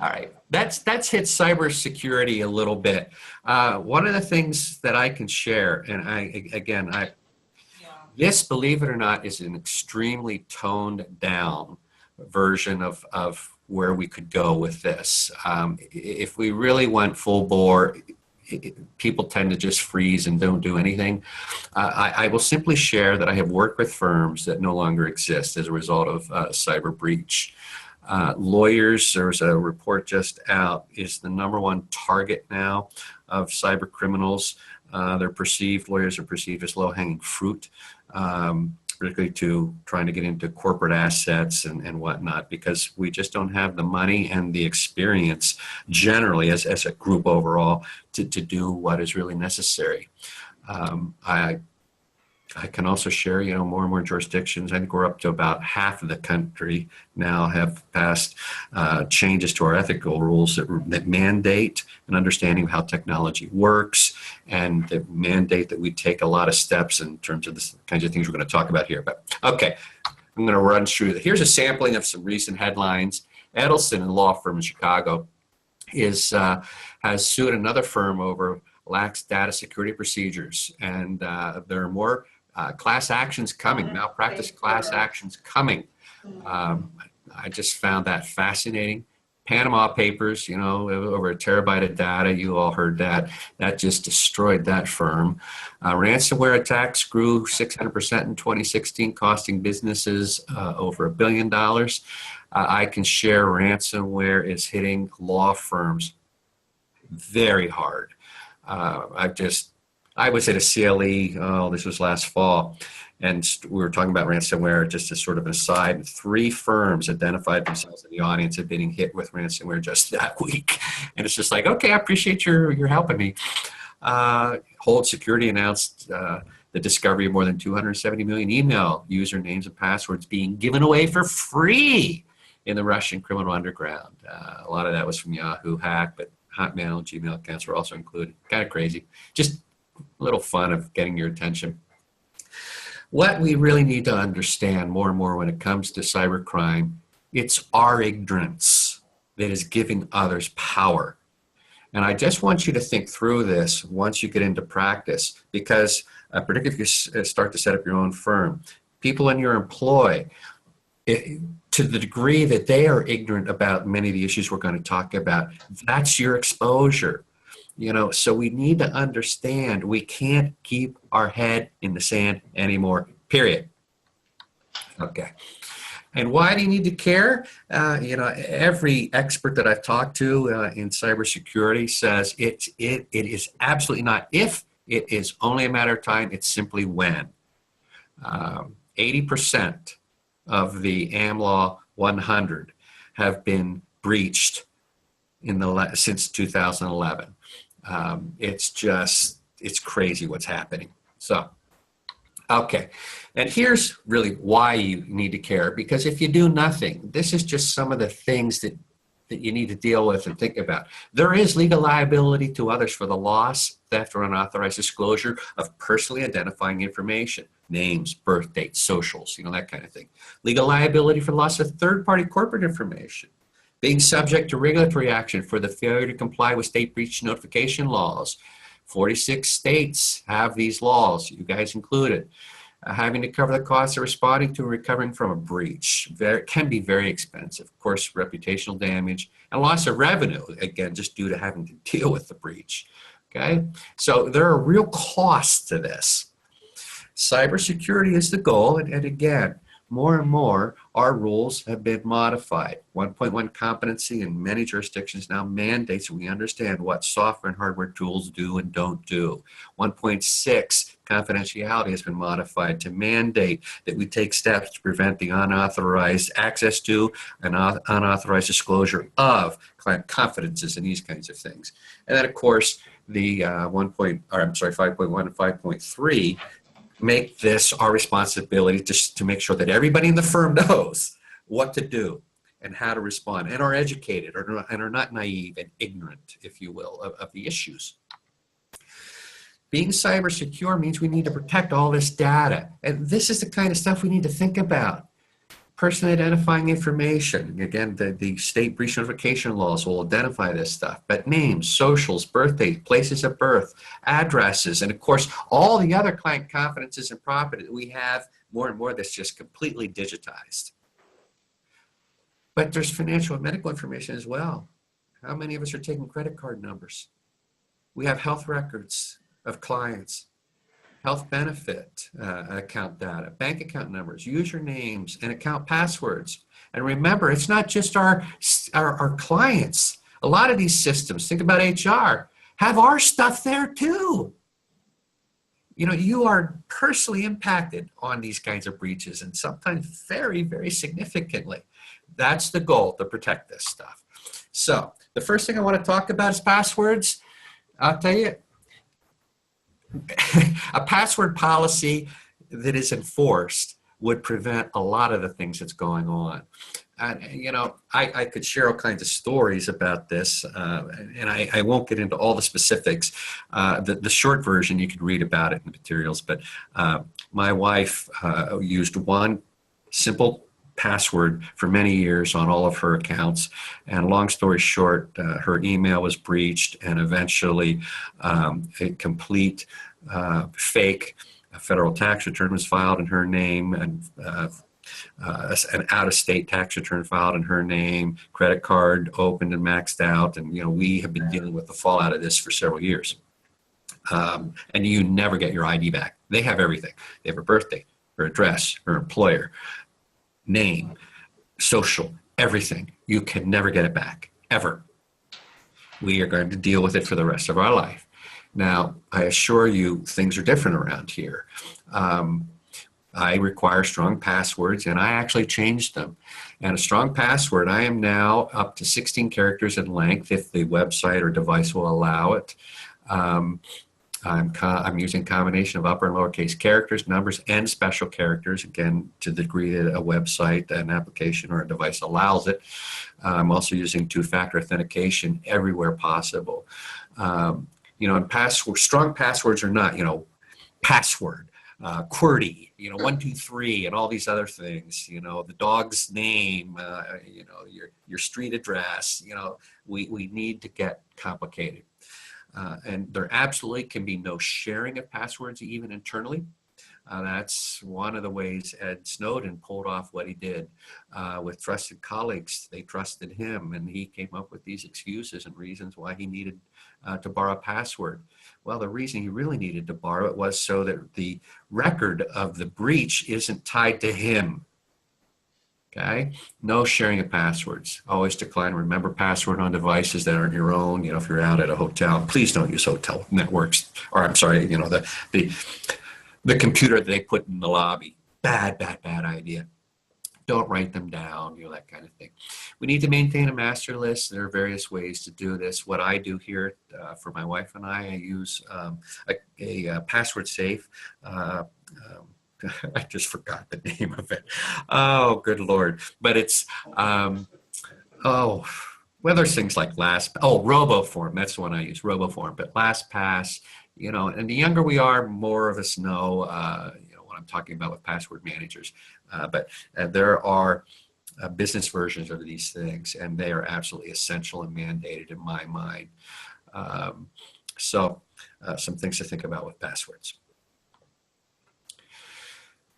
All right, that's hit cybersecurity a little bit. One of the things that I can share, and this, believe it or not, is an extremely toned down version of where we could go with this. If we really went full bore, people tend to just freeze and don't do anything. I will simply share that I have worked with firms that no longer exist as a result of cyber breach. Lawyers, there was a report just out, is the #1 target now of cyber criminals. Lawyers are perceived as low-hanging fruit, particularly to trying to get into corporate assets and whatnot, because we just don't have the money and the experience generally as a group overall to do what is really necessary. I can also share, more and more jurisdictions, I think we're up to about half of the country now have passed changes to our ethical rules that mandate an understanding of how technology works, and that mandate that we take a lot of steps in terms of the kinds of things we're going to talk about here. But okay, I'm going to run through. Here's a sampling of some recent headlines. Edelson, a law firm in Chicago, has sued another firm over lax data security procedures, and there are more class actions coming, malpractice class actions coming. I just found that fascinating. Panama Papers, over a terabyte of data, you all heard that. That just destroyed that firm. Ransomware attacks grew 600% in 2016, costing businesses over $1 billion. I can share ransomware is hitting law firms very hard. I was at a CLE, this was last fall, and we were talking about ransomware just as sort of an aside, and 3 firms identified themselves in the audience as being hit with ransomware just that week. And it's just like, okay, I appreciate your helping me. Hold Security announced the discovery of more than 270 million email usernames and passwords being given away for free in the Russian criminal underground. A lot of that was from Yahoo hack, but Hotmail and Gmail accounts were also included. Kind of crazy. Just a little fun of getting your attention. What we really need to understand more and more when it comes to cybercrime, it's our ignorance that is giving others power. And I just want you to think through this once you get into practice, because particularly if you start to set up your own firm, people in your employ, to the degree that they are ignorant about many of the issues we're going to talk about, that's your exposure. So we need to understand we can't keep our head in the sand anymore, period. Okay. And why do you need to care? Every expert that I've talked to in cybersecurity says it is absolutely not if, it is only a matter of time, it's simply when. 80% of the AmLaw 100 have been breached since 2011. It's crazy what's happening. So, okay. And here's really why you need to care, because if you do nothing, this is just some of the things that you need to deal with and think about. There is legal liability to others for the loss, theft, or unauthorized disclosure of personally identifying information, names, birth dates, socials, that kind of thing. Legal liability for loss of third-party corporate information. Being subject to regulatory action for the failure to comply with state breach notification laws. 46 states have these laws, you guys included. Having to cover the costs of responding to and recovering from a breach. Can be very expensive. Of course, reputational damage and loss of revenue, again, just due to having to deal with the breach. Okay, so there are real costs to this. Cybersecurity is the goal, and again, more and more, our rules have been modified. 1.1 competency in many jurisdictions now mandates that we understand what software and hardware tools do and don't do. 1.6 confidentiality has been modified to mandate that we take steps to prevent the unauthorized access to and unauthorized disclosure of client confidences and these kinds of things. And then, of course, the 5.1 and 5.3 make this our responsibility just to make sure that everybody in the firm knows what to do and how to respond and are educated and are not naive and ignorant, if you will, of the issues. Being cyber secure means we need to protect all this data. And this is the kind of stuff we need to think about. Personally identifying information. Again, the state breach notification laws will identify this stuff, but names, socials, birthdays, places of birth, addresses, and of course, all the other client confidences and property that we have, more and more that's just completely digitized. But there's financial and medical information as well. How many of us are taking credit card numbers? We have health records of clients, health benefit account data, bank account numbers, usernames, and account passwords. And remember, it's not just our clients. A lot of these systems, think about HR, have our stuff there too. You know, you are personally impacted on these kinds of breaches, and sometimes very, very significantly. That's the goal, to protect this stuff. So the first thing I want to talk about is passwords. I'll tell you, a password policy that is enforced would prevent a lot of the things that's going on. And, you know, I could share all kinds of stories about this, and I won't get into all the specifics. The short version, you can read about it in the materials, but my wife used one simple password for many years on all of her accounts, and long story short, her email was breached, and eventually a complete fake federal tax return was filed in her name, and an out-of-state tax return filed in her name, credit card opened and maxed out, and you know, we have been dealing with the fallout of this for several years. And you never get your ID back. They have everything. They have her birthday, her address, her employer, name, social, everything. You can never get it back, ever. We are going to deal with it for the rest of our life. Now, I assure you, things are different around here. I require strong passwords, and I actually changed them. And a strong password, I am now up to 16 characters in length if the website or device will allow it. I'm using a combination of upper and lowercase characters, numbers, and special characters, again, to the degree that a website, an application, or a device allows it. I'm also using two-factor authentication everywhere possible. You know, and strong passwords are not, you know, password, QWERTY, you know, 123, and all these other things, you know, the dog's name, you know, your street address, you know, we need to get complicated. And there absolutely can be no sharing of passwords even internally. That's one of the ways Ed Snowden pulled off what he did with trusted colleagues. They trusted him, and he came up with these excuses and reasons why he needed to borrow a password. Well, the reason he really needed to borrow it was so that the record of the breach isn't tied to him. Okay, no sharing of passwords. Always decline. Remember password on devices that aren't your own. You know, if you're out at a hotel, please don't use hotel networks. Or I'm sorry, you know, the computer that they put in the lobby. Bad idea. Don't write them down, you know, that kind of thing. We need to maintain a master list. There are various ways to do this. What I do here for my wife and I use a password safe. I just forgot the name of it. Oh, good Lord. But it's, well, there's things like RoboForm. That's the one I use, RoboForm. But LastPass, you know, and the younger we are, more of us know, you know, what I'm talking about with password managers. But there are business versions of these things, and they are absolutely essential and mandated in my mind. So some things to think about with passwords.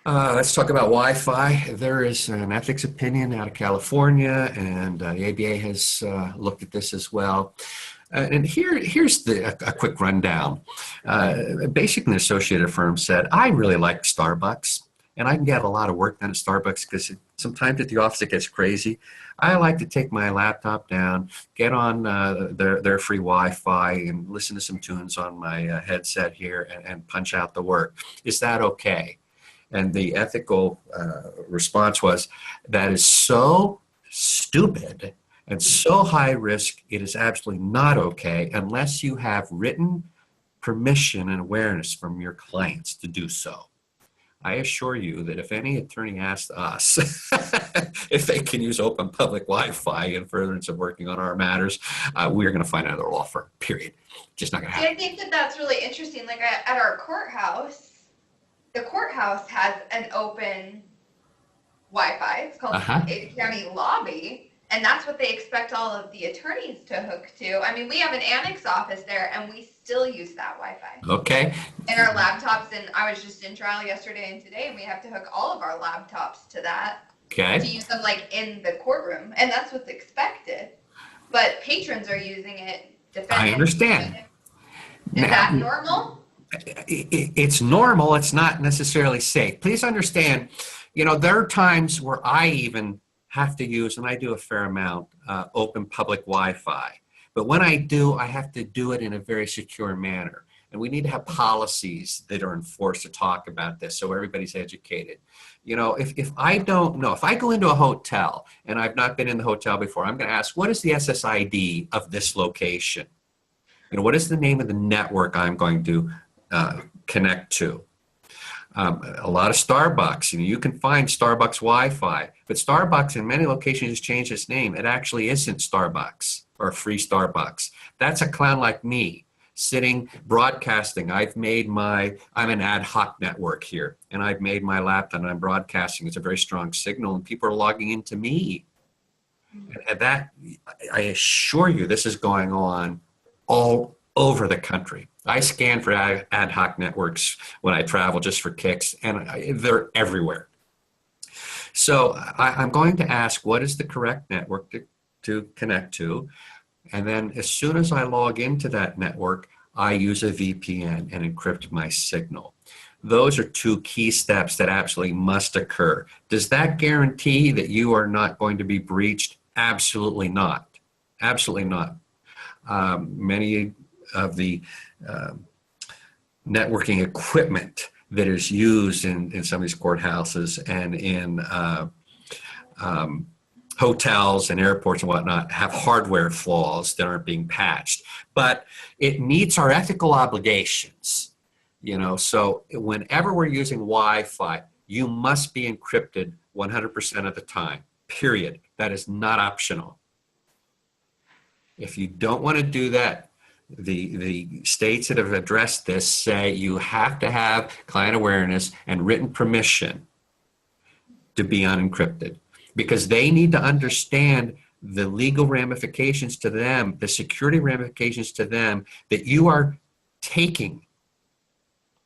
Let's talk about Wi-Fi. There is an ethics opinion out of California, and the ABA has looked at this as well. And here's a quick rundown. Basically, an associated firm said, I really like Starbucks, and I can get a lot of work done at Starbucks because sometimes at the office it gets crazy. I like to take my laptop down, get on their free Wi-Fi, and listen to some tunes on my headset here and punch out the work. Is that okay? And the ethical response was, that is so stupid and so high risk, it is absolutely not okay unless you have written permission and awareness from your clients to do so. I assure you that if any attorney asked us if they can use open public Wi-Fi in furtherance of working on our matters, we're going to find another law firm, period. Just not going to happen. I think that that's really interesting. Like at our courthouse, the courthouse has an open Wi-Fi. It's called Uh-huh. Ada County Lobby, and that's what they expect all of the attorneys to hook to. I mean, we have an annex office there, and we still use that Wi-Fi Okay. in our laptops. And I was just in trial yesterday and today, and we have to hook all of our laptops to that to Okay. use them like in the courtroom, and that's what's expected. But patrons are using it. I Defendants. understand. Is Now, that normal? it's normal. It's not necessarily safe. Please understand, there are times where I even have to use, and I do a fair amount, open public Wi-Fi. But when I do, I have to do it in a very secure manner. And we need to have policies that are enforced to talk about this so everybody's educated. If I don't know, if I go into a hotel and I've not been in the hotel before, I'm going to ask, what is the SSID of this location? What is the name of the network I'm going to connect to? A lot of Starbucks, you can find Starbucks Wi-Fi, but Starbucks in many locations has changed its name. It actually isn't Starbucks or free Starbucks. That's a clown like me sitting broadcasting. I'm an ad hoc network here, and I've made my laptop and I'm broadcasting. It's a very strong signal, and people are logging into me. And that, I assure you, this is going on all over the country. I scan for ad hoc networks when I travel just for kicks, and they're everywhere. So I'm going to ask, what is the correct network to connect to? And then as soon as I log into that network, I use a VPN and encrypt my signal. Those are two key steps that absolutely must occur. Does that guarantee that you are not going to be breached? Absolutely not. Absolutely not. Many of the networking equipment that is used in some of these courthouses and in hotels and airports and whatnot have hardware flaws that aren't being patched. But it meets our ethical obligations. So whenever we're using Wi-Fi, you must be encrypted 100% of the time, period. That is not optional. If you don't want to do that, the states that have addressed this say you have to have client awareness and written permission to be unencrypted, because they need to understand the legal ramifications to them, the security ramifications to them that you are taking,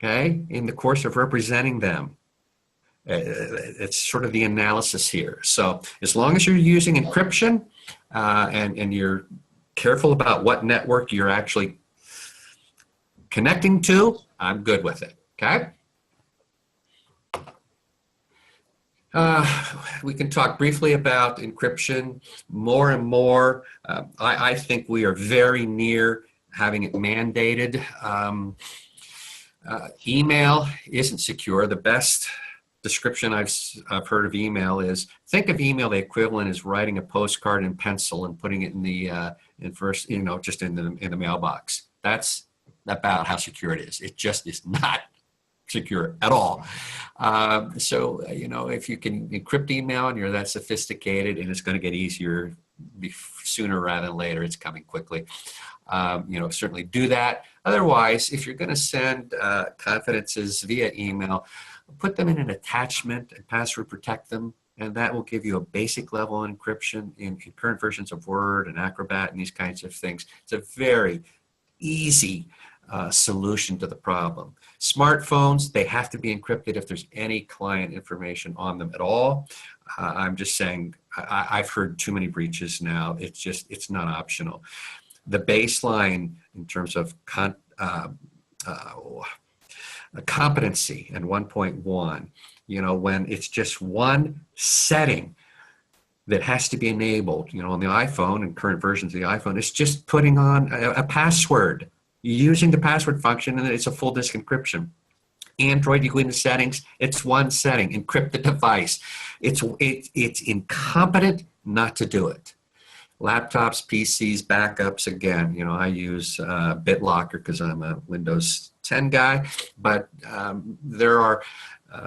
okay, in the course of representing them. It's sort of the analysis here. So as long as you're using encryption and you're careful about what network you're actually connecting to, I'm good with it, okay? We can talk briefly about encryption more and more. I think we are very near having it mandated. Email isn't secure. The best description I've heard of email is, think of email, the equivalent is writing a postcard in pencil and putting it in the just in the mailbox. That's about how secure it is. It just is not secure at all. So if you can encrypt email and you're that sophisticated, and it's going to get easier sooner rather than later, it's coming quickly. Certainly do that. Otherwise, if you're going to send confidences via email, put them in an attachment and password protect them, and that will give you a basic level of encryption in current versions of Word and Acrobat and these kinds of things. It's a very easy solution to the problem. Smartphones, they have to be encrypted if there's any client information on them at all. I'm just saying, I've heard too many breaches now. It's not optional. The baseline in terms of competency and 1.1, when it's just one setting that has to be enabled, on the iPhone and current versions of the iPhone, it's just putting on a password, using the password function, and it's a full disk encryption. Android, you go into settings, it's one setting, encrypt the device. It's incompetent not to do it. Laptops, PCs, backups, again, I use BitLocker because I'm a Windows 10 guy, but there are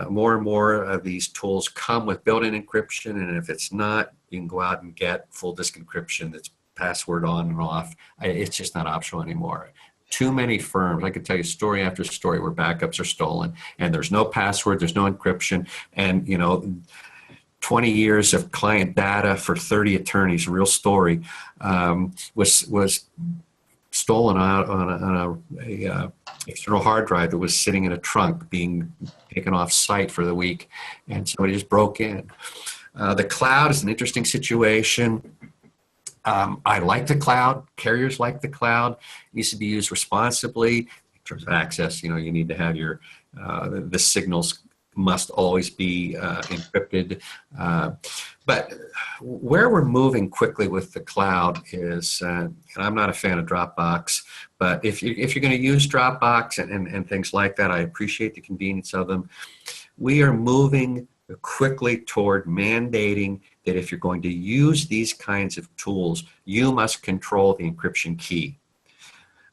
more and more of these tools come with built-in encryption, and if it's not, you can go out and get full disk encryption that's password on and off. It's just not optional anymore. Too many firms, I could tell you story after story where backups are stolen and there's no password, there's no encryption, and 20 years of client data for 30 attorneys, real story, was stolen out on a external hard drive that was sitting in a trunk being taken off site for the week, and somebody just broke in. The cloud is an interesting situation. I like the cloud. Carriers like the cloud. It needs to be used responsibly. In terms of access, you need to have your the signals must always be encrypted. But where we're moving quickly with the cloud is, and I'm not a fan of Dropbox, but if you're going to use Dropbox and things like that, I appreciate the convenience of them. We are moving quickly toward mandating that if you're going to use these kinds of tools, you must control the encryption key.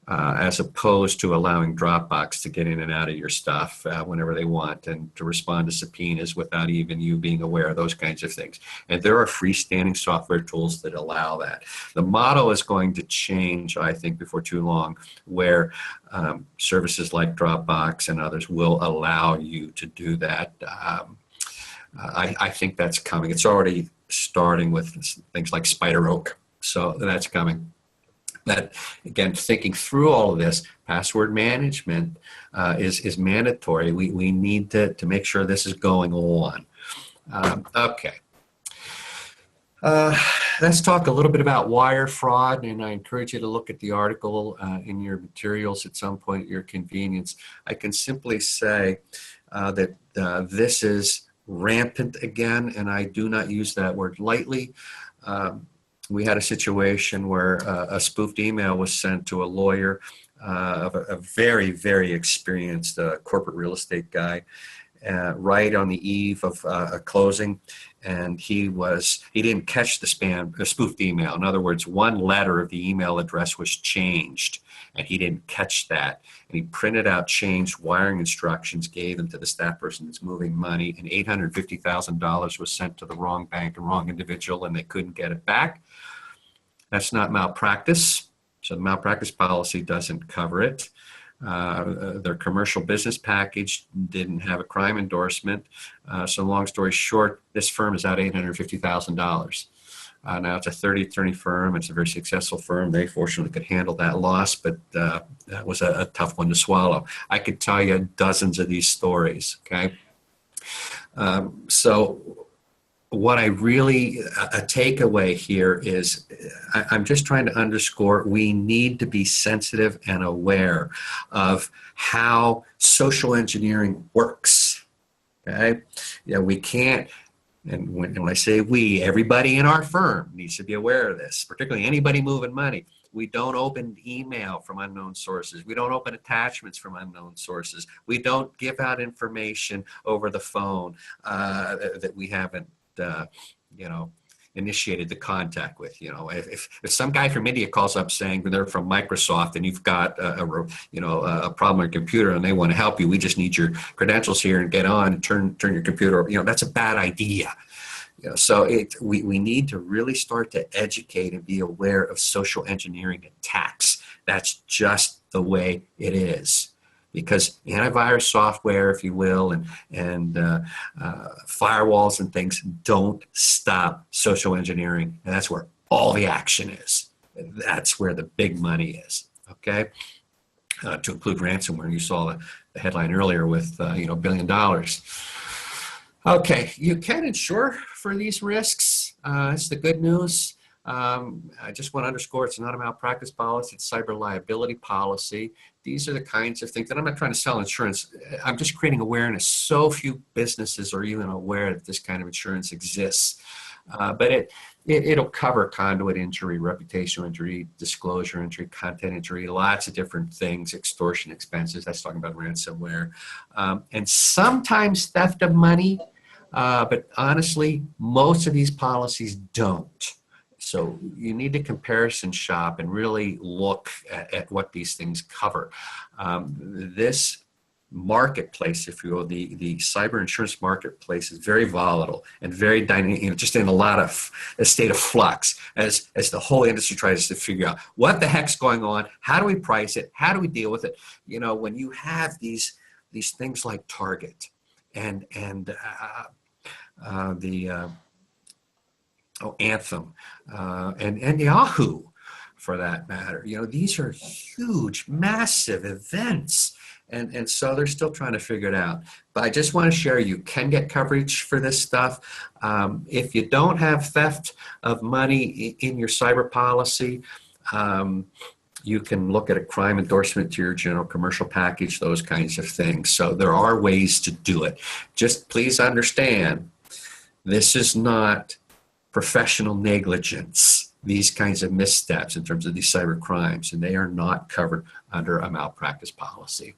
As opposed to allowing Dropbox to get in and out of your stuff whenever they want and to respond to subpoenas without even you being aware of those kinds of things. And there are freestanding software tools that allow that. The model is going to change, I think, before too long, where services like Dropbox and others will allow you to do that. I think that's coming. It's already starting with things like Spider Oak, so that's coming. That, again, thinking through all of this, password management is mandatory. We need to make sure this is going on. Okay. Let's talk a little bit about wire fraud, and I encourage you to look at the article in your materials at some point at your convenience. I can simply say that this is rampant again, and I do not use that word lightly. We had a situation where a spoofed email was sent to a lawyer, a very, very experienced corporate real estate guy, right on the eve of a closing, and he didn't catch the spoofed email. In other words, one letter of the email address was changed, and he didn't catch that. And he printed out changed wiring instructions, gave them to the staff person that's moving money, and $850,000 was sent to the wrong bank and wrong individual, and they couldn't get it back. That's not malpractice, so the malpractice policy doesn't cover it. Their commercial business package didn't have a crime endorsement. So long story short, this firm is out $850,000. Now it's a 30-attorney firm. It's a very successful firm. They fortunately could handle that loss, but that was a tough one to swallow. I could tell you dozens of these stories, okay? So what I really, a takeaway here is I'm just trying to underscore we need to be sensitive and aware of how social engineering works, okay? Yeah, we can't, and when I say we, everybody in our firm needs to be aware of this, particularly anybody moving money. We don't open email from unknown sources. We don't open attachments from unknown sources. We don't give out information over the phone that we haven't initiated the contact with. If some guy from India calls up saying they're from Microsoft and you've got a problem on your computer and they want to help you, we just need your credentials here and get on and turn your computer. That's a bad idea. So we need to really start to educate and be aware of social engineering attacks. That's just the way it is. Because antivirus software, if you will, and firewalls and things don't stop social engineering, and that's where all the action is. That's where the big money is. Okay, to include ransomware. You saw the headline earlier with $1 billion. Okay, you can insure for these risks. That's the good news. I just want to underscore it's not a malpractice policy, it's cyber liability policy. These are the kinds of things that I'm not trying to sell insurance. I'm just creating awareness. So few businesses are even aware that this kind of insurance exists. But it'll cover conduit injury, reputational injury, disclosure injury, content injury, lots of different things, extortion expenses. That's talking about ransomware. And sometimes theft of money. But honestly, most of these policies don't. So you need to comparison shop and really look at what these things cover. This marketplace, if you will, the cyber insurance marketplace is very volatile and very dynamic, just in a state of flux as the whole industry tries to figure out what the heck's going on, how do we price it, how do we deal with it. When you have these things like Target and the Anthem, and Yahoo, for that matter. These are huge, massive events. And so they're still trying to figure it out. But I just want to share, you can get coverage for this stuff. If you don't have theft of money in your cyber policy, you can look at a crime endorsement to your general commercial package, those kinds of things. So there are ways to do it. Just please understand, this is not professional negligence, these kinds of missteps in terms of these cyber crimes, and they are not covered under a malpractice policy.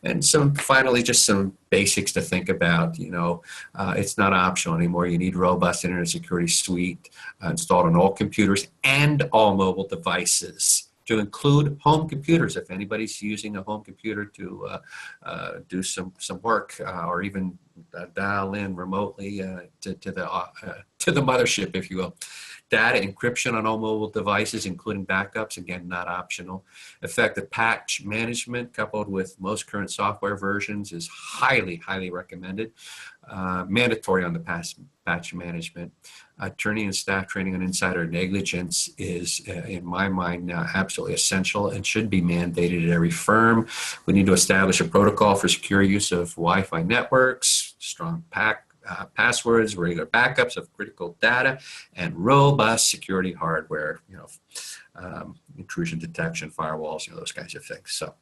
And finally, just some basics to think about. It's not optional anymore. You need robust internet security suite installed on all computers and all mobile devices, to include home computers. If anybody's using a home computer to do some work or even dial in remotely to the mothership, if you will. Data encryption on all mobile devices, including backups, again, not optional. Effective patch management coupled with most current software versions is highly, highly recommended. Mandatory on the patch management. Attorney and staff training on insider negligence is, in my mind, now absolutely essential and should be mandated at every firm. We need to establish a protocol for secure use of Wi-Fi networks, strong passwords, regular backups of critical data, and robust security hardware, intrusion detection, firewalls, those kinds of things. So